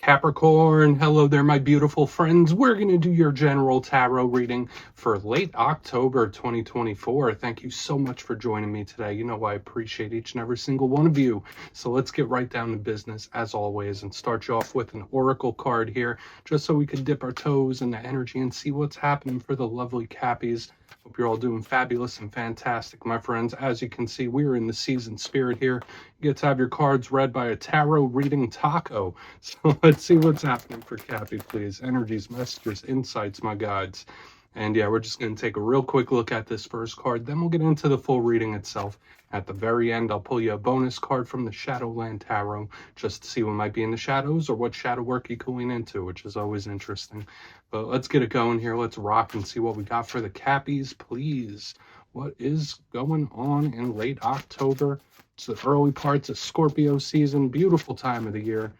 Capricorn, hello there, my beautiful friends. We're going to do your general tarot reading for late October 2024. Thank you so much for joining me today. You know I appreciate each and every single one of you. So let's get right down to business as always and start you off with an oracle card here, just so we can dip our toes in the energy and see what's happening for the lovely Cappies. Hope you're all doing fabulous and fantastic, my friends. As you can see, we're in the season spirit here. You get to have your cards read by a tarot reading taco. So let's see what's happening for Cappy, please. Energies, messages, insights, my guides. And yeah, we're just going to take a real quick look at this first card. Then we'll get into the full reading itself. At the very end, I'll pull you a bonus card from the Shadowland Tarot just to see what might be in the shadows or what shadow work you're going into, which is always interesting. But let's get it going here. Let's rock and see what we got for the Cappies, please. What is going on in late October? It's the early parts of Scorpio season. Beautiful time of the year.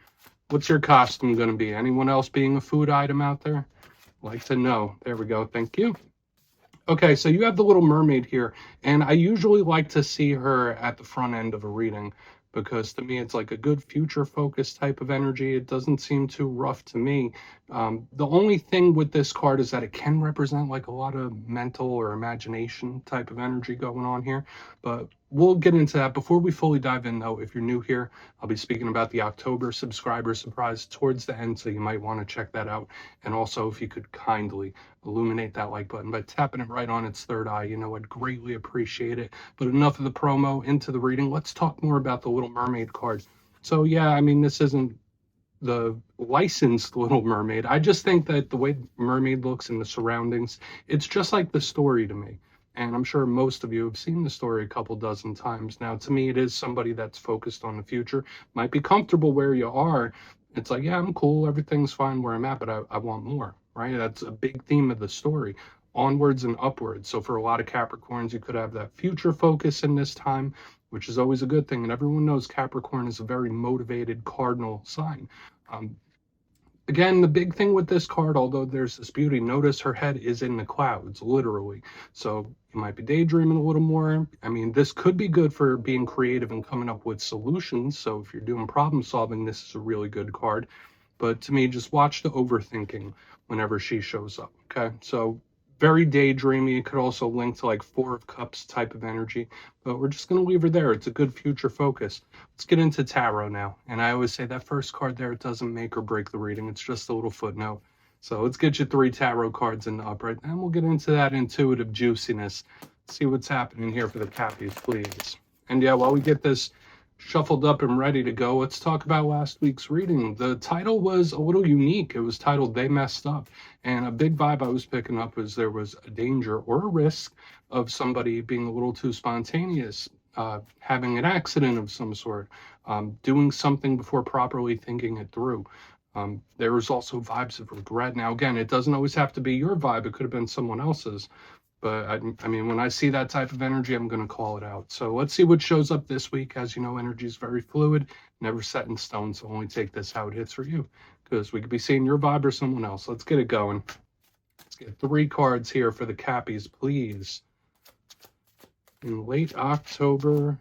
What's your costume going to be? Anyone else being a food item out there? Like to know. There we go. Thank you. Okay, so you have the Little Mermaid here, and I usually like to see her at the front end of a reading because to me it's like a good future focused type of energy. It doesn't seem too rough to me. The only thing with this card is that it can represent like a lot of mental or imagination type of energy going on here, but we'll get into that. Before we fully dive in though, if you're new here, I'll be speaking about the October subscriber surprise towards the end, so you might want to check that out. And also if you could kindly illuminate that like button by tapping it right on its third eye, you know, I'd greatly appreciate it. But enough of the promo, into the reading. Let's talk more about the Little Mermaid card. So yeah, I mean, this isn't the licensed Little Mermaid. I just think that the way Mermaid looks in the surroundings, it's just like the story to me. And I'm sure most of you have seen the story a couple dozen times. Now, to me, it is somebody that's focused on the future, might be comfortable where you are. It's like, yeah, I'm cool, everything's fine where I'm at, but I want more, right? That's a big theme of the story, onwards and upwards. So for a lot of Capricorns, you could have that future focus in this time, which is always a good thing. And everyone knows Capricorn is a very motivated cardinal sign. Again, the big thing with this card, although there's this beauty, notice her head is in the clouds, literally. So you might be daydreaming a little more. I mean, this could be good for being creative and coming up with solutions. So if you're doing problem solving, this is a really good card. But to me, just watch the overthinking whenever she shows up, okay? So very daydreamy. It could also link to like Four of Cups type of energy, but we're just going to leave her there. It's a good future focus. Let's get into tarot now. And I always say that first card there, it doesn't make or break the reading. It's just a little footnote. So let's get you 3 tarot cards in the upright, and we'll get into that intuitive juiciness. See what's happening here for the Cappies, please. And yeah, while we get this shuffled up and ready to go, let's talk about last week's reading. The title was a little unique. It was titled They Messed Up, and a big vibe I was picking up was there was a danger or a risk of somebody being a little too spontaneous, having an accident of some sort, doing something before properly thinking it through. There was also vibes of regret. Now again, it doesn't always have to be your vibe. It could have been someone else's. But I mean, when I see that type of energy, I'm going to call it out. So let's see what shows up this week. As you know, energy is very fluid, never set in stone. So only take this how it hits for you, because we could be seeing your vibe or someone else. Let's get it going. Let's get 3 cards here for the Cappies, please. In late October,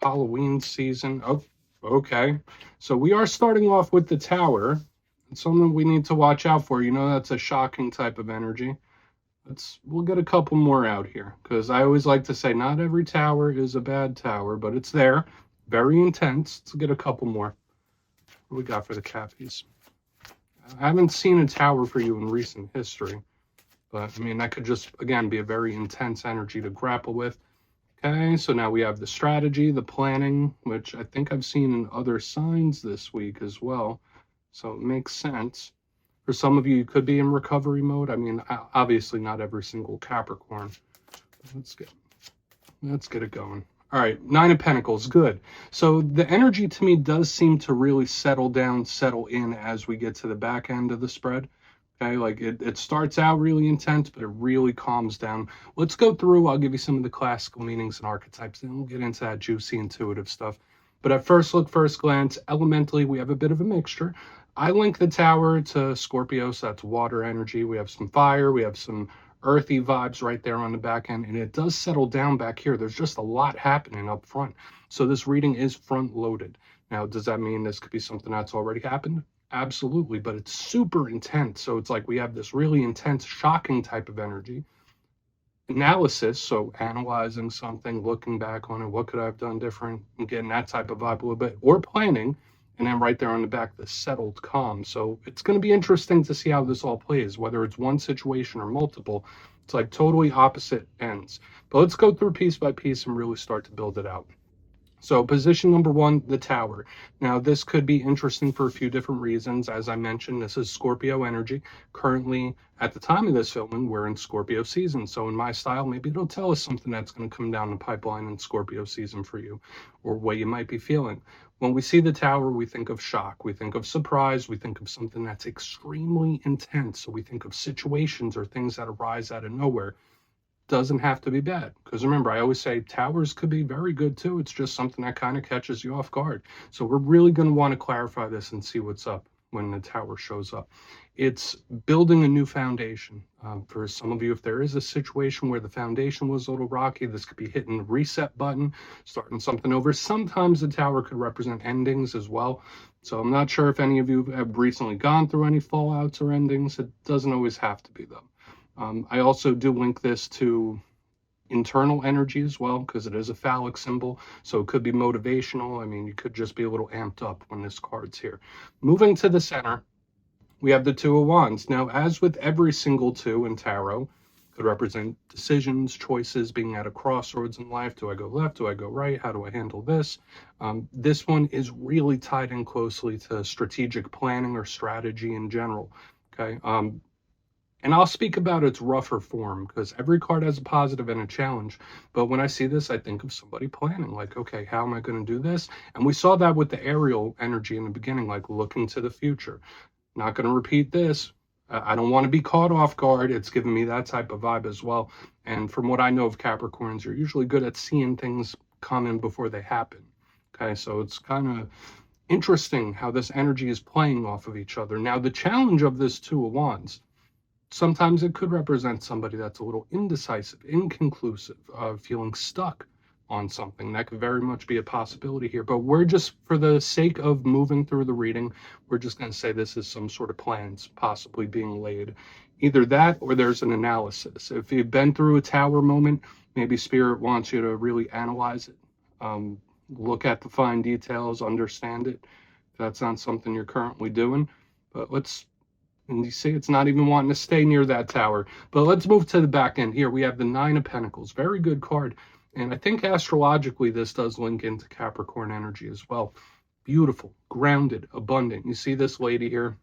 Halloween season. Oh, okay. So we are starting off with the Tower. It's something we need to watch out for. You know, that's a shocking type of energy. We'll get a couple more out here, because I always like to say not every tower is a bad tower, but it's there. Very intense. Let's get a couple more. What do we got for the Cappies? I haven't seen a tower for you in recent history, but I mean, that could just, again, be a very intense energy to grapple with. Okay, so now we have the strategy, the planning, which I think I've seen in other signs this week as well. So it makes sense. For some of you, you could be in recovery mode. I mean, obviously not every single Capricorn. Let's get it going. All right, 9 of Pentacles, good. So the energy to me does seem to really settle down, settle in as we get to the back end of the spread. Okay, like it starts out really intense, but it really calms down. Let's go through. I'll give you some of the classical meanings and archetypes, and we'll get into that juicy intuitive stuff. But at first look, first glance, elementally, we have a bit of a mixture. I link the Tower to Scorpio, so that's water energy. We have some fire, we have some earthy vibes right there on the back end, and it does settle down back here. There's just a lot happening up front. So this reading is front loaded. Now, does that mean this could be something that's already happened? Absolutely, but it's super intense. So it's like we have this really intense, shocking type of energy. Analysis, so analyzing something, looking back on it, what could I have done different, and getting that type of vibe a little bit, or planning, and then right there on the back, the settled calm. So it's going to be interesting to see how this all plays, whether it's one situation or multiple. It's like totally opposite ends. But let's go through piece by piece and really start to build it out. So position number one, the tower. Now this could be interesting for a few different reasons. As I mentioned, this is Scorpio energy. Currently, at the time of this filming, we're in Scorpio season. So in my style, maybe it'll tell us something that's going to come down the pipeline in Scorpio season for you, or what you might be feeling. When we see the tower, we think of shock, we think of surprise, we think of something that's extremely intense. So we think of situations or things that arise out of nowhere. Doesn't have to be bad, because remember, I always say towers could be very good too. It's just something that kind of catches you off guard. So we're really going to want to clarify this and see what's up when the tower shows up. It's building a new foundation. For some of you, if there is a situation where the foundation was a little rocky, this could be hitting the reset button, starting something over. Sometimes the tower could represent endings as well. So I'm not sure if any of you have recently gone through any fallouts or endings. It doesn't always have to be, though. I also do link this to internal energy as well, because it is a phallic symbol. So it could be motivational. I mean, you could just be a little amped up when this card's here. Moving to the center, we have the Two of Wands. Now, as with every single two in tarot, could represent decisions, choices, being at a crossroads in life. Do I go left? Do I go right? How do I handle this? This one is really tied in closely to strategic planning or strategy in general. Okay. And I'll speak about its rougher form, because every card has a positive and a challenge. But when I see this, I think of somebody planning, like, okay, how am I going to do this? And we saw that with the aerial energy in the beginning, like looking to the future. Not going to repeat this. I don't want to be caught off guard. It's giving me that type of vibe as well. And from what I know of Capricorns, you're usually good at seeing things coming before they happen. Okay, so it's kind of interesting how this energy is playing off of each other. Now, the challenge of this Two of Wands, sometimes it could represent somebody that's a little indecisive, inconclusive, feeling stuck on something. That could very much be a possibility here. But we're just, for the sake of moving through the reading, we're just going to say this is some sort of plans possibly being laid. Either that or there's an analysis. If you've been through a tower moment, maybe Spirit wants you to really analyze it. Look at the fine details, understand it. That's not something you're currently doing. But let's, and you see, it's not even wanting to stay near that tower. But let's move to the back end here. We have the Nine of Pentacles. Very good card. And I think astrologically, this does link into Capricorn energy as well. Beautiful, grounded, abundant. You see this lady here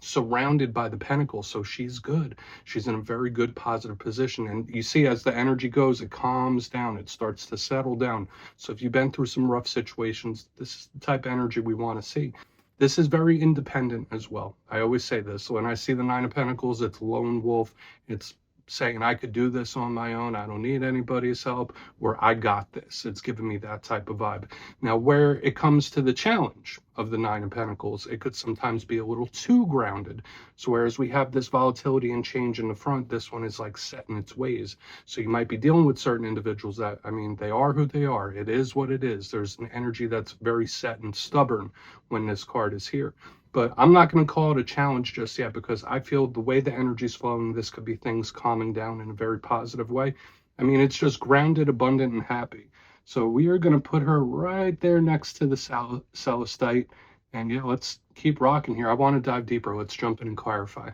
surrounded by the pentacles. So she's good. She's in a very good, positive position. And you see, as the energy goes, it calms down. It starts to settle down. So if you've been through some rough situations, this is the type of energy we want to see. This is very independent as well. I always say this. When I see the Nine of Pentacles, it's lone wolf. It's saying I could do this on my own. I don't need anybody's help, or I got this. It's giving me that type of vibe. Now, where it comes to the challenge of the Nine of Pentacles, it could sometimes be a little too grounded. So whereas we have this volatility and change in the front, this one is like set in its ways. So you might be dealing with certain individuals that, I mean, they are who they are. It is what it is. There's an energy that's very set and stubborn when this card is here. But I'm not going to call it a challenge just yet, because I feel the way the energy's flowing, this could be things calming down in a very positive way. I mean, it's just grounded, abundant, and happy. So we are going to put her right there next to the Celestite. And yeah, let's keep rocking here. I want to dive deeper. Let's jump in and clarify.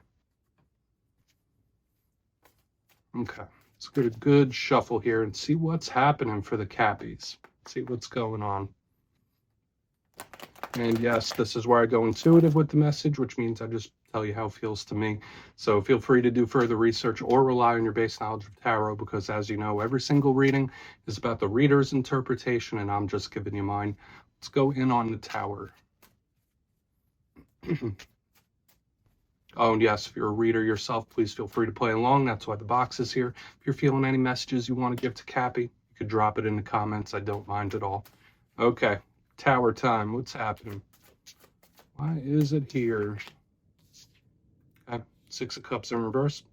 Okay, let's get a good shuffle here and see what's happening for the Cappies. See what's going on. And yes, this is where I go intuitive with the message, which means I just tell you how it feels to me. So feel free to do further research or rely on your base knowledge of tarot, because as you know, every single reading is about the reader's interpretation, and I'm just giving you mine. Let's go in on the Tower. Oh, and yes, if you're a reader yourself, please feel free to play along. That's why the box is here. If you're feeling any messages you want to give to Cappy, you could drop it in the comments. I don't mind at all. Okay. Tower time. What's happening? Why is it here? Okay. Six of Cups in reverse.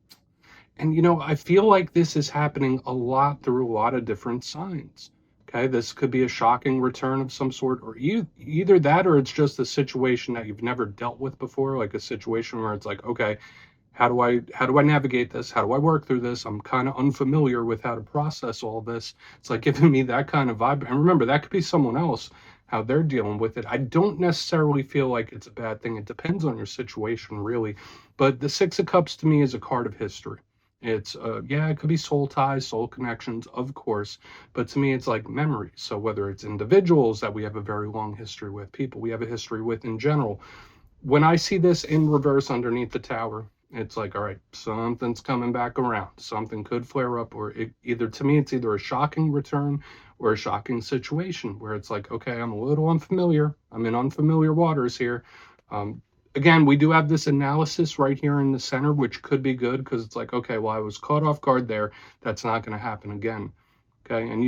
And you know, I feel like this is happening a lot through a lot of different signs. Okay, this could be a shocking return of some sort, or either that, or it's just a situation that you've never dealt with before, like a situation where it's like, okay, how do I navigate this? How do I work through this? I'm kind of unfamiliar with how to process all this. It's like giving me that kind of vibe. And remember, that could be someone else, how they're dealing with it. I don't necessarily feel like it's a bad thing. It depends on your situation, really. But the Six of Cups to me is a card of history. It's yeah, it could be soul ties, soul connections, of course, but to me it's like memories. So whether it's individuals that we have a very long history with, people we have a history with in general, when I see this in reverse underneath the tower, it's like, all right, something's coming back around. Something could flare up, or either, to me, it's either a shocking return or a shocking situation where it's like, okay, I'm a little unfamiliar. I'm in unfamiliar waters here. Again, we do have this analysis right here in the center, which could be good because it's like, okay, well, I was caught off guard there. That's not going to happen again. Okay. And,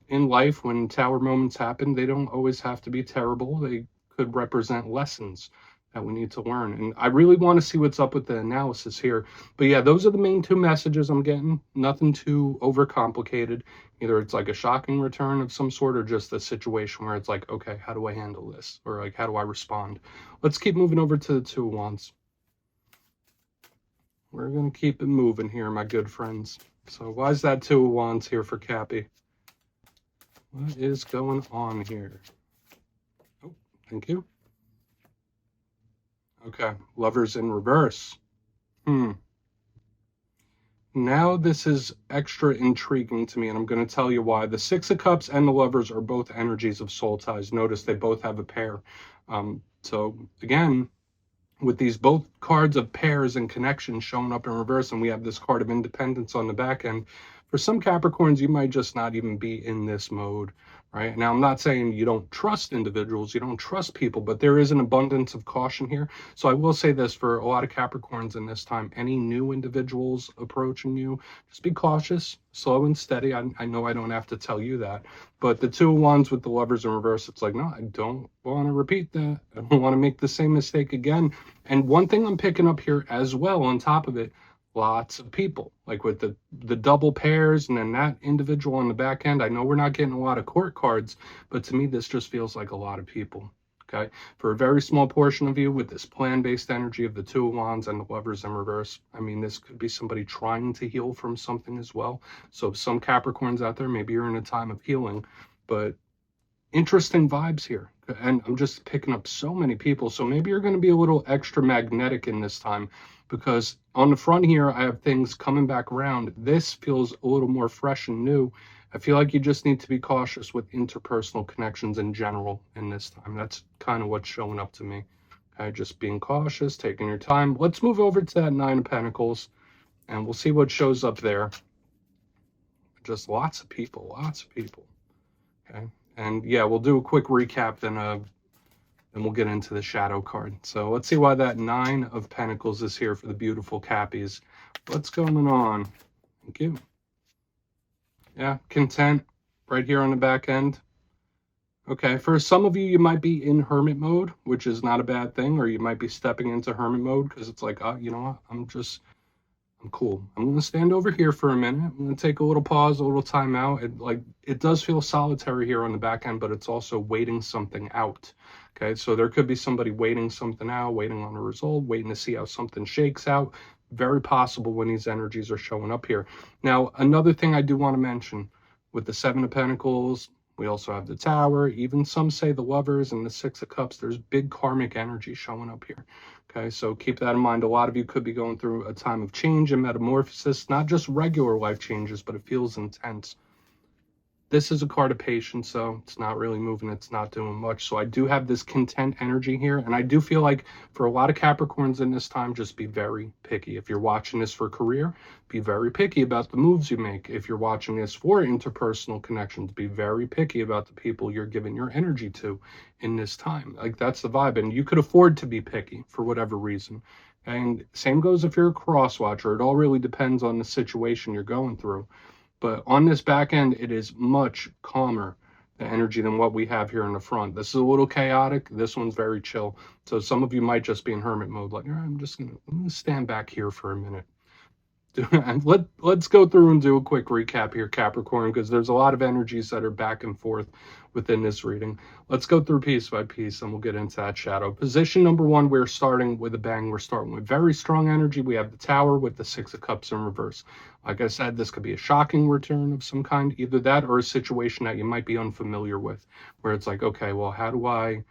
in life, when tower moments happen, they don't always have to be terrible. They could represent lessons that we need to learn. And I really want to see what's up with the analysis here. But yeah, those are the main two messages I'm getting. Nothing too overcomplicated. Either it's like a shocking return of some sort, or just a situation where it's like, okay, how do I handle this? Or like, how do I respond? Let's keep moving over to the Two of Wands. We're going to keep it moving here, my good friends. So why is that Two of Wands here for Cappy? What is going on here? Oh, thank you. Okay, Lovers in reverse. Now this is extra intriguing to me, and I'm going to tell you why. The Six of Cups and the Lovers are both energies of soul ties. Notice they both have a pair. So again, with these both cards of pairs and connections showing up in reverse, and we have this card of independence on the back end, for some Capricorns, you might just not even be in this mode, right? Now, I'm not saying you don't trust individuals, you don't trust people, but there is an abundance of caution here. So I will say this for a lot of Capricorns in this time, any new individuals approaching you, just be cautious, slow and steady. I know I don't have to tell you that, but the Two of Wands with the Lovers in reverse, it's like, no, I don't want to repeat that. I don't want to make the same mistake again. And one thing I'm picking up here as well on top of it, lots of people, like with the double pairs and then that individual on the back end. I know we're not getting a lot of court cards, but to me, this just feels like a lot of people. Okay. For a very small portion of you with this plan-based energy of the Two of Wands and the Lovers in reverse, I mean, this could be somebody trying to heal from something as well. So some Capricorns out there, maybe you're in a time of healing, but interesting vibes here. And I'm just picking up so many people. So maybe you're going to be a little extra magnetic in this time, because on the front here, I have things coming back around. This feels a little more fresh and new. I feel like you just need to be cautious with interpersonal connections in general in this time. That's kind of what's showing up to me. Okay, just being cautious, taking your time. Let's move over to that Nine of Pentacles, and we'll see what shows up there. Just lots of people, Okay. And yeah, we'll do a quick recap, then we'll get into the shadow card. So let's see why that Nine of Pentacles is here for the beautiful Cappies. What's going on? Thank you. Yeah, content right here on the back end. Okay, for some of you, you might be in hermit mode, which is not a bad thing, or you might be stepping into hermit mode because it's like, you know what, I'm cool. I'm going to stand over here for a minute. I'm going to take a little pause, a little time out. It does feel solitary here on the back end, but it's also waiting something out. Okay, so there could be somebody waiting something out, waiting on a result, waiting to see how something shakes out. Very possible when these energies are showing up here. Now, another thing I do want to mention with the Seven of Pentacles, we also have the Tower, even some say the Lovers, and the Six of Cups. There's big karmic energy showing up here. Okay, so keep that in mind. A lot of you could be going through a time of change and metamorphosis, not just regular life changes, but it feels intense. This is a card of patience, so it's not really moving, it's not doing much. So I do have this content energy here, and I do feel like for a lot of Capricorns in this time, just be very picky. If you're watching this for career, be very picky about the moves you make. If you're watching this for interpersonal connections, be very picky about the people you're giving your energy to in this time. Like, that's the vibe, and you could afford to be picky for whatever reason. And same goes if you're a cross watcher. It all really depends on the situation you're going through. But on this back end, it is much calmer, the energy, than what we have here in the front. This is a little chaotic. This one's very chill. So some of you might just be in hermit mode, like, I'm going to stand back here for a minute. let's go through and do a quick recap here, Capricorn, because there's a lot of energies that are back and forth within this reading. Let's go through piece by piece and we'll get into that shadow. Position number one, we're starting with a bang. We're starting with very strong energy. We have the Tower with the Six of Cups in reverse. Like I said, this could be a shocking return of some kind, either that or a situation that you might be unfamiliar with, where it's like, okay, well, how do I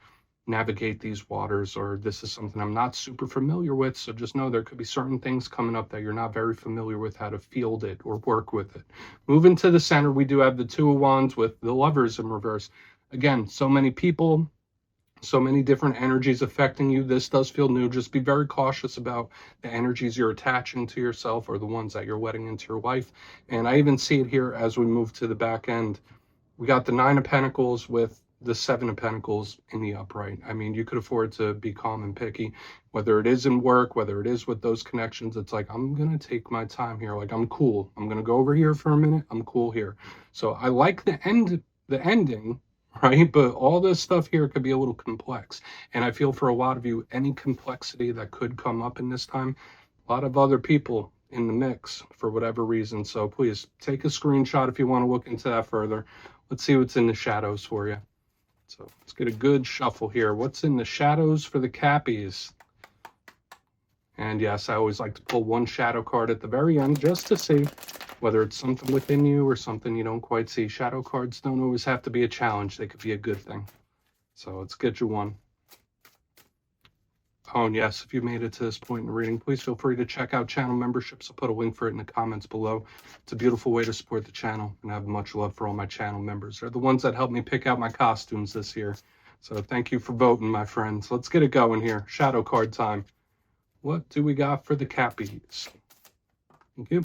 navigate these waters, or this is something I'm not super familiar with. So just know there could be certain things coming up that you're not very familiar with how to field it or work with it. Moving to the center, we do have the Two of Wands with the Lovers in reverse. Again, so many people, so many different energies affecting you. This does feel new. Just be very cautious about the energies you're attaching to yourself or the ones that you're letting into your life. And I even see it here as we move to the back end. We got the Nine of Pentacles with the Seven of Pentacles in the upright. I mean, you could afford to be calm and picky, whether it is in work, whether it is with those connections. It's like, I'm going to take my time here. Like, I'm cool. I'm going to go over here for a minute. I'm cool here. So I like the ending, right? But all this stuff here could be a little complex. And I feel for a lot of you, any complexity that could come up in this time, a lot of other people in the mix for whatever reason. So please take a screenshot if you want to look into that further. Let's see what's in the shadows for you. So let's get a good shuffle here. What's in the shadows for the Cappies? And yes, I always like to pull one shadow card at the very end just to see whether it's something within you or something you don't quite see. Shadow cards don't always have to be a challenge. They could be a good thing. So let's get you one. Oh, and yes, if you made it to this point in the reading, please feel free to check out channel memberships. I'll put a link for it in the comments below. It's a beautiful way to support the channel, and I have much love for all my channel members. They're the ones that helped me pick out my costumes this year. So thank you for voting, my friends. Let's get it going here. Shadow card time. What do we got for the Cappies? Thank you.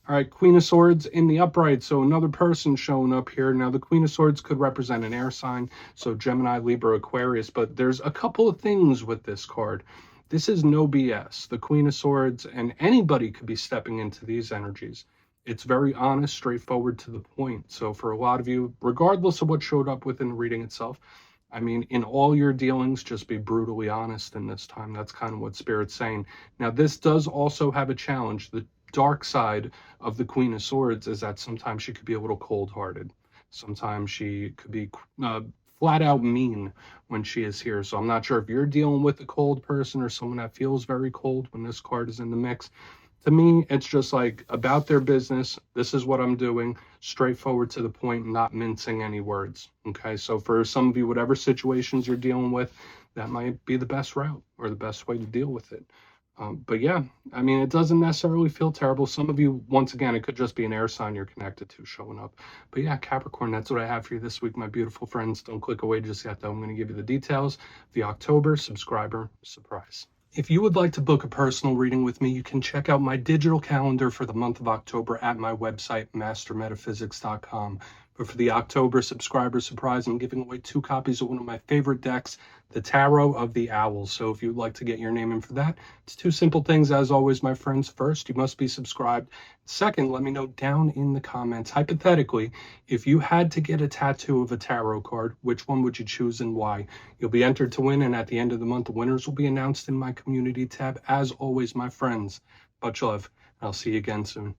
All right, Queen of Swords in the upright. So another person showing up here. Now, the Queen of Swords could represent an air sign, so Gemini, Libra, Aquarius, but there's a couple of things with this card. This is no BS. The Queen of Swords, and anybody could be stepping into these energies. It's very honest, straightforward, to the point. So for a lot of you, regardless of what showed up within the reading itself, I mean, in all your dealings, just be brutally honest in this time. That's kind of what Spirit's saying. Now, this does also have a challenge. The dark side of the Queen of Swords is that sometimes she could be a little cold-hearted. Sometimes she could be flat out mean when she is here. So I'm not sure if you're dealing with a cold person or someone that feels very cold when this card is in the mix. To me, it's just like about their business. This is what I'm doing, straightforward to the point, not mincing any words. Okay, so for some of you, whatever situations you're dealing with, that might be the best route or the best way to deal with it. But yeah, I mean, it doesn't necessarily feel terrible. Some of you, once again, it could just be an air sign you're connected to showing up. But yeah, Capricorn, that's what I have for you this week, my beautiful friends. Don't click away just yet, though. I'm going to give you the details. The October subscriber surprise. If you would like to book a personal reading with me, you can check out my digital calendar for the month of October at my website, mastermetaphysics.com. But for the October subscriber surprise, I'm giving away 2 copies of one of my favorite decks, the Tarot of the Owls. So if you'd like to get your name in for that, it's 2 simple things, as always, my friends. First, you must be subscribed. Second, let me know down in the comments, hypothetically, if you had to get a tattoo of a tarot card, which one would you choose and why? You'll be entered to win, and at the end of the month, the winners will be announced in my community tab. As always, my friends, much love. I'll see you again soon.